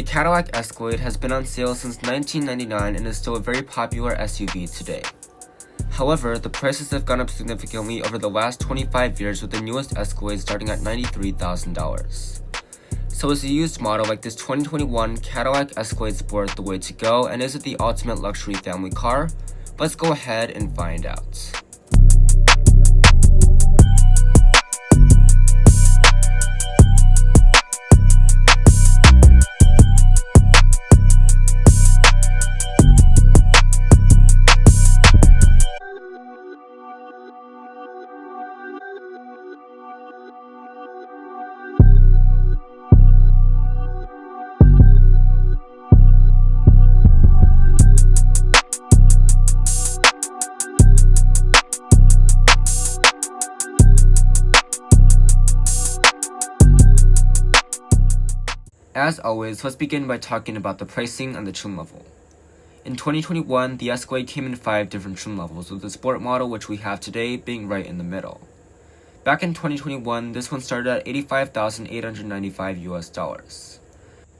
The Cadillac Escalade has been on sale since 1999 and is still a very popular SUV today. However, the prices have gone up significantly over the last 25 years, with the newest Escalade starting at $93,000. So is a used model like this 2021 Cadillac Escalade Sport the way to go, and is it the ultimate luxury family car? Let's go ahead and find out. As always, let's begin by talking about the pricing and the trim level. In 2021, the Escalade came in 5 different trim levels, with the Sport model which we have today being right in the middle. Back in 2021, this one started at $85,895 US.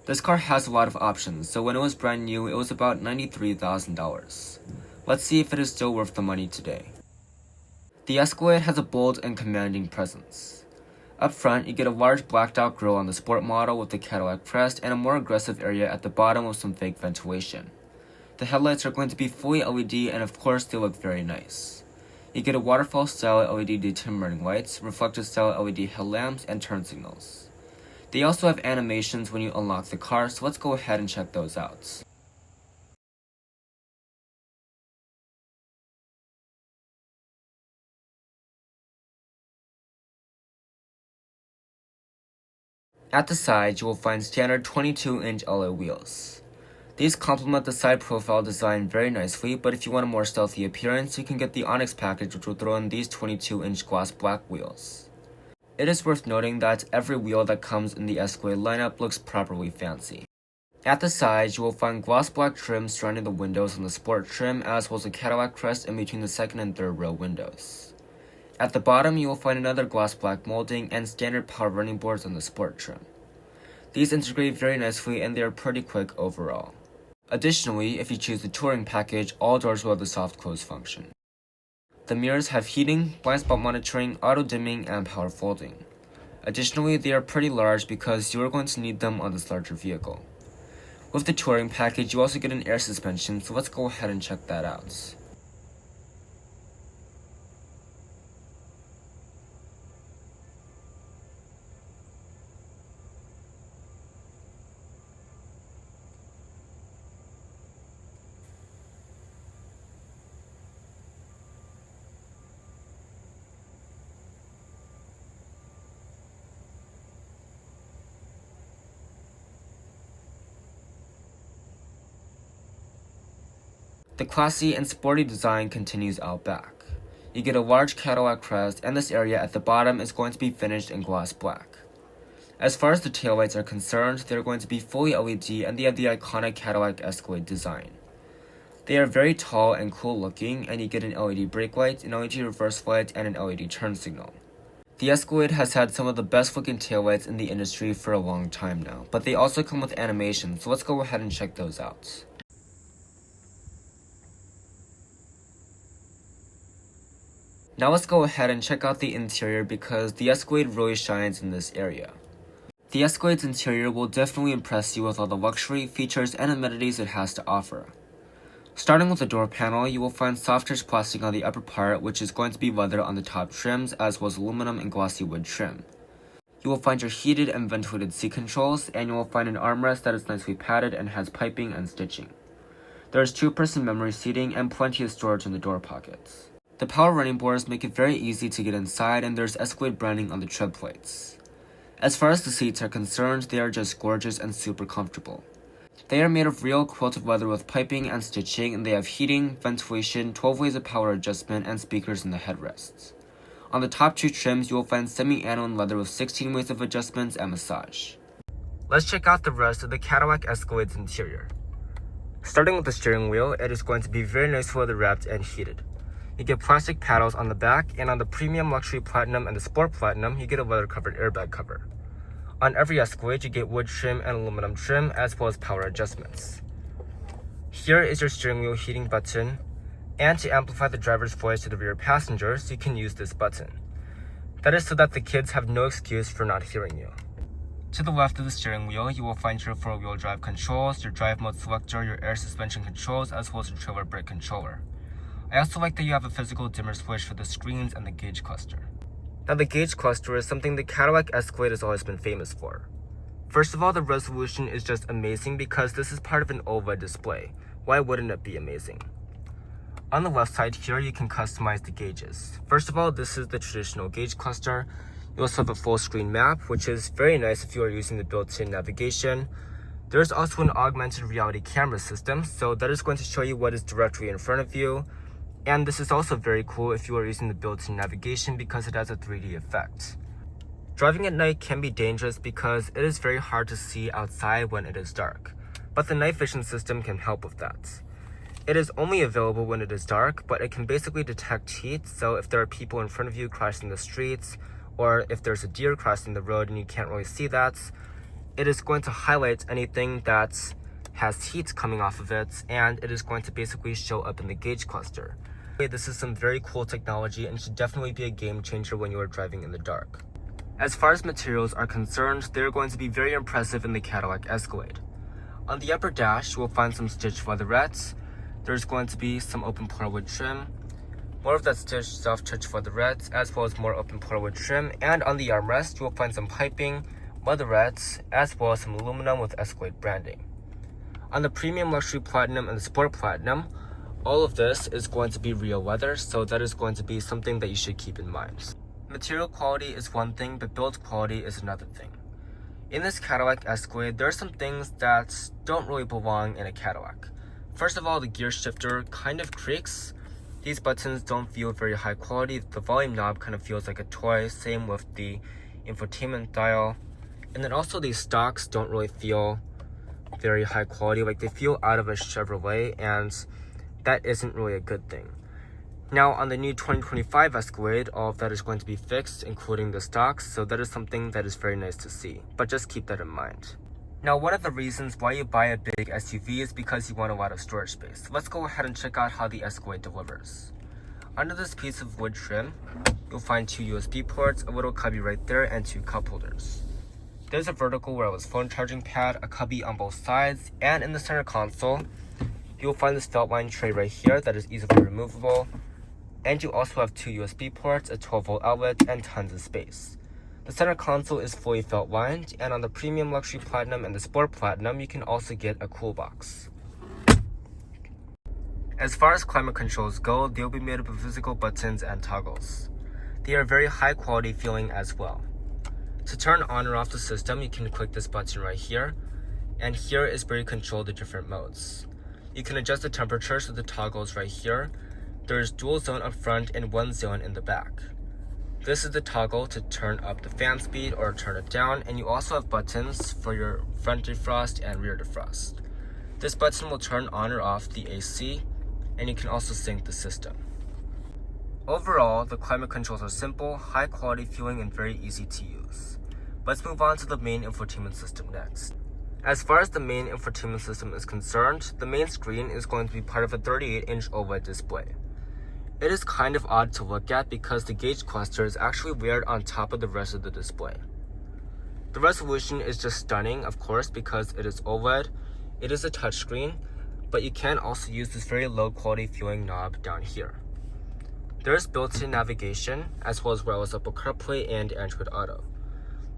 This car has a lot of options, so when it was brand new, it was about $93,000. Let's see if it is still worth the money today. The Escalade has a bold and commanding presence. Up front, you get a large blacked out grille on the Sport model with the Cadillac crest and a more aggressive area at the bottom with some fake ventilation. The headlights are going to be fully LED, and of course they look very nice. You get a waterfall style LED daytime running lights, reflective style LED headlamps, and turn signals. They also have animations when you unlock the car, so let's go ahead and check those out. At the sides, you will find standard 22-inch alloy wheels. These complement the side profile design very nicely, but if you want a more stealthy appearance, you can get the Onyx package, which will throw in these 22-inch gloss black wheels. It is worth noting that every wheel that comes in the Escalade lineup looks properly fancy. At the sides, you will find gloss black trim surrounding the windows on the Sport trim, as well as a Cadillac crest in between the second and third row windows. At the bottom, you will find another gloss black molding and standard power running boards on the Sport trim. These integrate very nicely and they are pretty quick overall. Additionally, if you choose the Touring package, all doors will have the soft close function. The mirrors have heating, blind spot monitoring, auto dimming, and power folding. Additionally, they are pretty large because you are going to need them on this larger vehicle. With the Touring package, you also get an air suspension, so let's go ahead and check that out. The classy and sporty design continues out back. You get a large Cadillac crest, and this area at the bottom is going to be finished in gloss black. As far as the taillights are concerned, they are going to be fully LED, and they have the iconic Cadillac Escalade design. They are very tall and cool looking, and you get an LED brake light, an LED reverse light, and an LED turn signal. The Escalade has had some of the best looking taillights in the industry for a long time now, but they also come with animation, so let's go ahead and check those out. Now let's go ahead and check out the interior because the Escalade really shines in this area. The Escalade's interior will definitely impress you with all the luxury, features, and amenities it has to offer. Starting with the door panel, you will find soft touch plastic on the upper part, which is going to be leather on the top trims, as well as aluminum and glossy wood trim. You will find your heated and ventilated seat controls, and you will find an armrest that is nicely padded and has piping and stitching. There is 2-person memory seating and plenty of storage in the door pockets. The power running boards make it very easy to get inside, and there's Escalade branding on the tread plates. As far as the seats are concerned, they are just gorgeous and super comfortable. They are made of real quilted leather with piping and stitching, and they have heating, ventilation, 12 ways of power adjustment, and speakers in the headrests. On the top 2 trims, you will find semi-aniline leather with 16 ways of adjustments and massage. Let's check out the rest of the Cadillac Escalade's interior. Starting with the steering wheel, it is going to be very nicely leather wrapped and heated. You get plastic paddles on the back, and on the Premium Luxury Platinum and the Sport Platinum, you get a leather-covered airbag cover. On every Escalade, you get wood trim and aluminum trim, as well as power adjustments. Here is your steering wheel heating button, and to amplify the driver's voice to the rear passengers, you can use this button. That is so that the kids have no excuse for not hearing you. To the left of the steering wheel, you will find your 4-wheel drive controls, your drive mode selector, your air suspension controls, as well as your trailer brake controller. I also like that you have a physical dimmer switch for the screens and the gauge cluster. Now the gauge cluster is something the Cadillac Escalade has always been famous for. First of all, the resolution is just amazing because this is part of an OLED display. Why wouldn't it be amazing? On the left side here, you can customize the gauges. First of all, this is the traditional gauge cluster. You also have a full screen map, which is very nice if you are using the built-in navigation. There's also an augmented reality camera system, so that is going to show you what is directly in front of you. And this is also very cool if you are using the built-in navigation because it has a 3D effect. Driving at night can be dangerous because it is very hard to see outside when it is dark, but the night vision system can help with that. It is only available when it is dark, but it can basically detect heat, so if there are people in front of you crossing the streets, or if there's a deer crossing the road and you can't really see that, it is going to highlight anything that has heat coming off of it, and it is going to basically show up in the gauge cluster. This is some very cool technology and should definitely be a game changer when you are driving in the dark. As far as materials are concerned, they're going to be very impressive in the Cadillac Escalade. On the upper dash, you will find some stitched leatherettes. There's going to be some open plywood trim, more of that stitched soft-touch leatherettes, as well as more open plywood trim, and on the armrest, you will find some piping, leatherettes, as well as some aluminum with Escalade branding. On the Premium Luxury Platinum and the Sport Platinum, all of this is going to be real leather, so that is going to be something that you should keep in mind. Material quality is one thing, but build quality is another thing. In this Cadillac Escalade, there are some things that don't really belong in a Cadillac. First of all, the gear shifter kind of creaks. These buttons don't feel very high quality. The volume knob kind of feels like a toy, same with the infotainment dial. And then also these stocks don't really feel very high quality, like they feel out of a Chevrolet, and that isn't really a good thing. Now on the new 2025 Escalade, all of that is going to be fixed, including the stocks, so that is something that is very nice to see, but just keep that in mind. Now one of the reasons why you buy a big SUV is because you want a lot of storage space. Let's go ahead and check out how the Escalade delivers. Under this piece of wood trim, you'll find 2 USB ports, a little cubby right there, and 2 cup holders. There's a vertical wireless phone charging pad, a cubby on both sides, and in the center console, you'll find this felt line tray right here that is easily removable. And you also have 2 USB ports, a 12-volt outlet, and tons of space. The center console is fully felt lined, and on the Premium Luxury Platinum and the Sport Platinum, you can also get a cool box. As far as climate controls go, they'll be made up of physical buttons and toggles. They are very high quality feeling as well. To turn on or off the system, you can click this button right here, and here is where you control the different modes. You can adjust the temperatures with the toggles right here. There's dual zone up front and 1 zone in the back. This is the toggle to turn up the fan speed or turn it down, and you also have buttons for your front defrost and rear defrost. This button will turn on or off the AC, and you can also sync the system. Overall, the climate controls are simple, high quality feeling, and very easy to use. Let's move on to the main infotainment system next. As far as the main infotainment system is concerned, the main screen is going to be part of a 38-inch OLED display. It is kind of odd to look at because the gauge cluster is actually layered on top of the rest of the display. The resolution is just stunning, of course, because it is OLED. It is a touchscreen, but you can also use this very low quality feeling knob down here. There is built-in navigation, as well as wireless Apple CarPlay and Android Auto.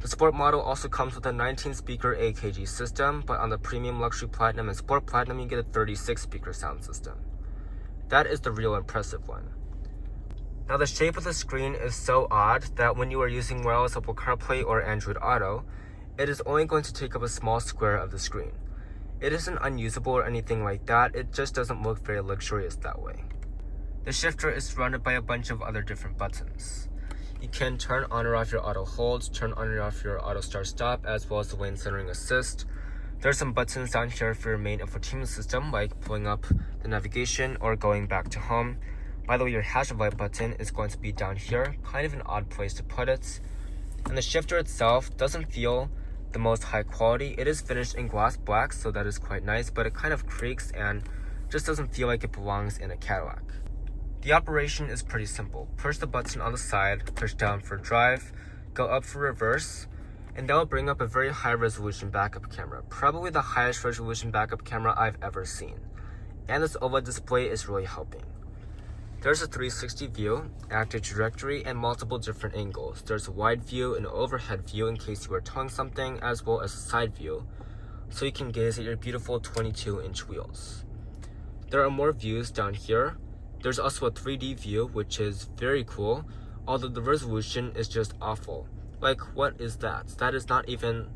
The Sport model also comes with a 19-speaker AKG system, but on the Premium Luxury Platinum and Sport Platinum, you get a 36-speaker sound system. That is the real impressive one. Now the shape of the screen is so odd that when you are using wireless Apple CarPlay or Android Auto, it is only going to take up a small square of the screen. It isn't unusable or anything like that, it just doesn't look very luxurious that way. The shifter is surrounded by a bunch of other different buttons. You can turn on or off your auto hold, turn on or off your auto start stop, as well as the lane centering assist. There's some buttons down here for your main infotainment system, like pulling up the navigation or going back to home. By the way, your hazard light button is going to be down here, kind of an odd place to put it. And the shifter itself doesn't feel the most high quality. It is finished in gloss black, so that is quite nice, but it kind of creaks and just doesn't feel like it belongs in a Cadillac. The operation is pretty simple. Push the button on the side, push down for drive, go up for reverse, and that will bring up a very high resolution backup camera, probably the highest resolution backup camera I've ever seen. And this OLED display is really helping. There's a 360 view, active trajectory, and multiple different angles. There's a wide view, an overhead view in case you are towing something, as well as a side view, so you can gaze at your beautiful 22-inch wheels. There are more views down here. There's also a 3D view, which is very cool, although the resolution is just awful. Like, what is that? That is not even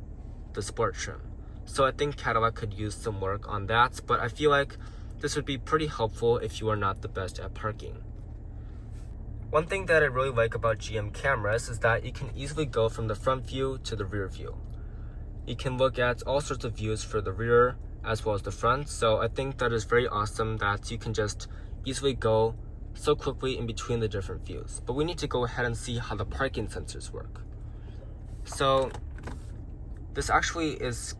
the sport trim. So I think Cadillac could use some work on that, but I feel like this would be pretty helpful if you are not the best at parking. One thing that I really like about GM cameras is that you can easily go from the front view to the rear view. You can look at all sorts of views for the rear as well as the front, so I think that is very awesome that you can just easily go so quickly in between the different views. But we need to go ahead and see how the parking sensors work. So this actually is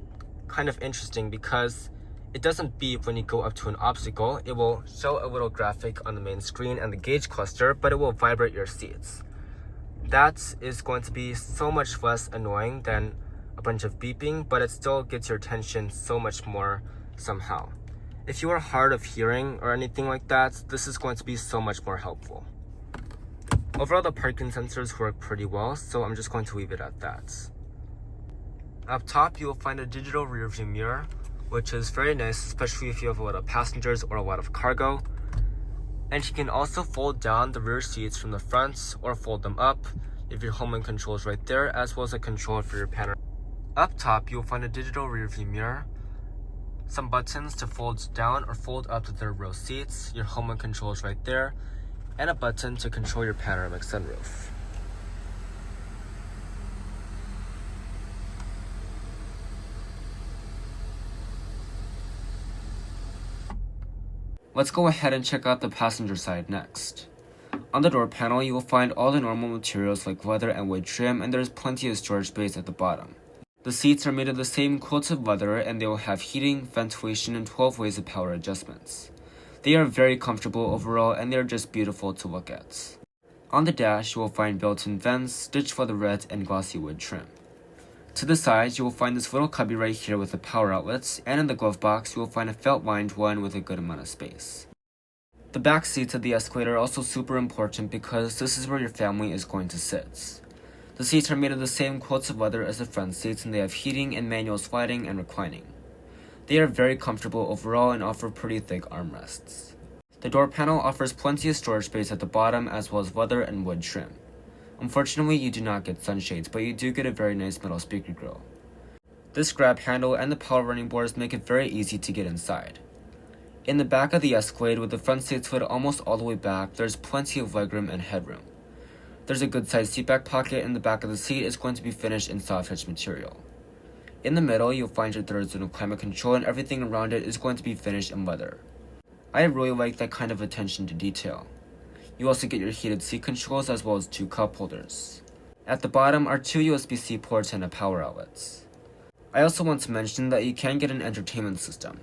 kind of interesting because it doesn't beep when you go up to an obstacle. It will show a little graphic on the main screen and the gauge cluster, but it will vibrate your seats. That is going to be so much less annoying than a bunch of beeping, but it still gets your attention so much more somehow. If you are hard of hearing or anything like that, this is going to be so much more helpful. Overall, the parking sensors work pretty well, so I'm just going to leave it at that. Up top, you will find a digital rear view mirror, which is very nice, especially if you have a lot of passengers or a lot of cargo. And you can also fold down the rear seats from the front or fold them up if your home control is right there, as well as a controller for your panorama. Up top, you'll find a digital rear view mirror, some buttons to fold down or fold up the third row seats, your home control is right there, and a button to control your panoramic sunroof. Let's go ahead and check out the passenger side next. On the door panel, you will find all the normal materials like leather and wood trim, and there's plenty of storage space at the bottom. The seats are made of the same quilted leather, and they will have heating, ventilation, and 12 ways of power adjustments. They are very comfortable overall, and they are just beautiful to look at. On the dash, you will find built-in vents, stitched leatherette, and glossy wood trim. To the sides, you will find this little cubby right here with the power outlets, and in the glove box, you will find a felt-lined one with a good amount of space. The back seats of the Escalade are also super important because this is where your family is going to sit. The seats are made of the same quilted leather as the front seats, and they have heating and manual sliding and reclining. They are very comfortable overall and offer pretty thick armrests. The door panel offers plenty of storage space at the bottom as well as leather and wood trim. Unfortunately, you do not get sunshades, but you do get a very nice metal speaker grill. This grab handle and the power running boards make it very easy to get inside. In the back of the Escalade, with the front seats slid almost all the way back, there's plenty of legroom and headroom. There's a good sized seatback pocket, and the back of the seat is going to be finished in soft touch material. In the middle, you'll find your third zone of climate control, and everything around it is going to be finished in leather. I really like that kind of attention to detail. You also get your heated seat controls as well as 2 cup holders. At the bottom are 2 USB-C ports and a power outlets. I also want to mention that you can get an entertainment system.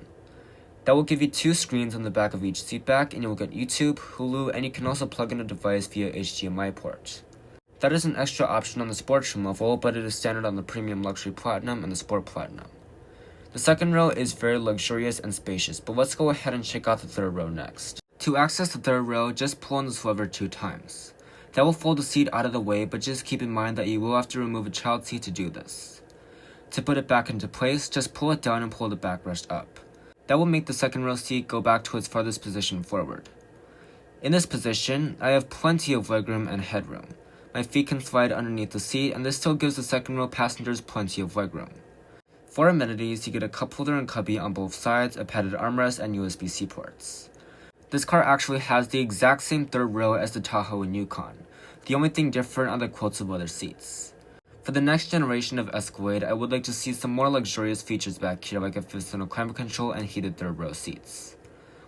That will give you 2 screens on the back of each seatback, and you will get YouTube, Hulu, and you can also plug in a device via HDMI port. That is an extra option on the sport trim level, but it is standard on the Premium Luxury Platinum and the Sport Platinum. The second row is very luxurious and spacious, but let's go ahead and check out the third row next. To access the third row, just pull on this lever 2 times. That will fold the seat out of the way, but just keep in mind that you will have to remove a child seat to do this. To put it back into place, just pull it down and pull the backrest up. That will make the second row seat go back to its farthest position forward. In this position, I have plenty of legroom and headroom. My feet can slide underneath the seat, and this still gives the second row passengers plenty of legroom. For amenities, you get a cup holder and cubby on both sides, a padded armrest, and USB-C ports. This car actually has the exact same third row as the Tahoe and Yukon. The only thing different are the quilted leather seats. For the next generation of Escalade, I would like to see some more luxurious features back here, like a 5th zone of climate control and heated third row seats.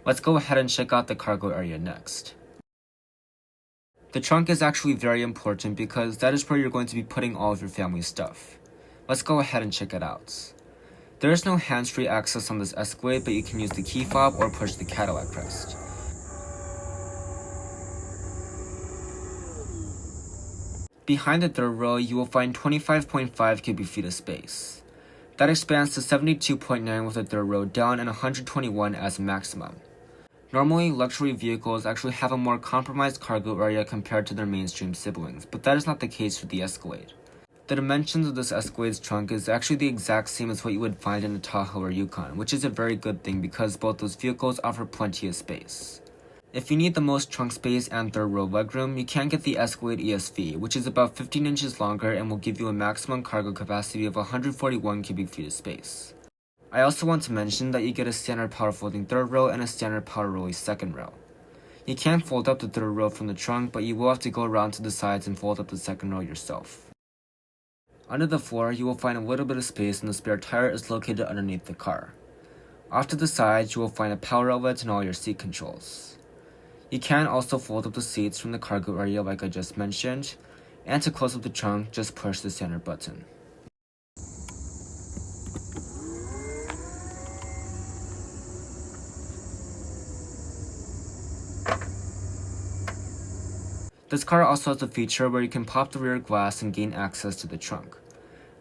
Let's go ahead and check out the cargo area next. The trunk is actually very important because that is where you're going to be putting all of your family's stuff. Let's go ahead and check it out. There is no hands-free access on this Escalade, but you can use the key fob or push the Cadillac crest. Behind the third row, you will find 25.5 cubic feet of space. That expands to 72.9 with the third row down and 121 as a maximum. Normally, luxury vehicles actually have a more compromised cargo area compared to their mainstream siblings, but that is not the case for the Escalade. The dimensions of this Escalade's trunk is actually the exact same as what you would find in a Tahoe or Yukon, which is a very good thing because both those vehicles offer plenty of space. If you need the most trunk space and third row legroom, you can get the Escalade ESV, which is about 15 inches longer and will give you a maximum cargo capacity of 141 cubic feet of space. I also want to mention that you get a standard power folding third row and a standard power rolly second row. You can fold up the third row from the trunk, but you will have to go around to the sides and fold up the second row yourself. Under the floor, you will find a little bit of space and the spare tire is located underneath the car. Off to the sides, you will find a power outlet and all your seat controls. You can also fold up the seats from the cargo area like I just mentioned, and to close up the trunk, just push the center button. This car also has a feature where you can pop the rear glass and gain access to the trunk.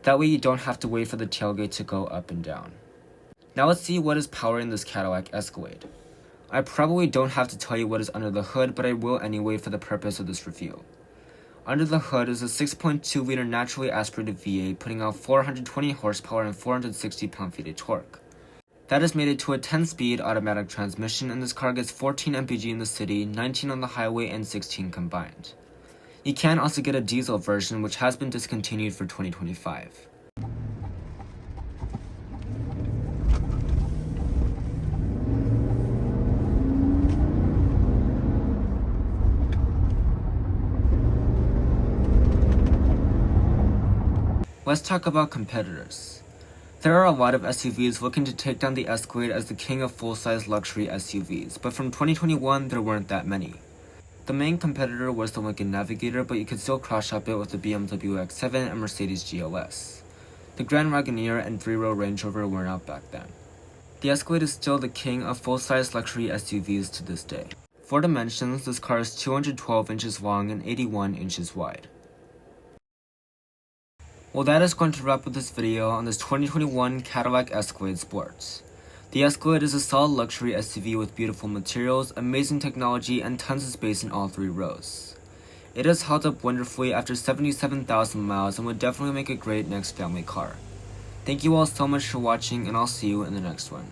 That way you don't have to wait for the tailgate to go up and down. Now let's see what is powering this Cadillac Escalade. I probably don't have to tell you what is under the hood, but I will anyway for the purpose of this review. Under the hood is a 6.2-liter naturally aspirated V8 putting out 420 horsepower and 460 pound-feet of torque. That is mated to a 10-speed automatic transmission, and this car gets 14 mpg in the city, 19 on the highway, and 16 combined. You can also get a diesel version, which has been discontinued for 2025. Let's talk about competitors. There are a lot of SUVs looking to take down the Escalade as the king of full-size luxury SUVs, but from 2021 there weren't that many. The main competitor was the Lincoln Navigator, but you could still cross-shop it with the BMW X7 and Mercedes GLS. The Grand Wagoneer and 3-row Range Rover weren't out back then. The Escalade is still the king of full-size luxury SUVs to this day. For dimensions, this car is 212 inches long and 81 inches wide. Well, that is going to wrap up this video on this 2021 Cadillac Escalade Sports. The Escalade is a solid luxury SUV with beautiful materials, amazing technology, and tons of space in all three rows. It has held up wonderfully after 77,000 miles and would definitely make a great next family car. Thank you all so much for watching, and I'll see you in the next one.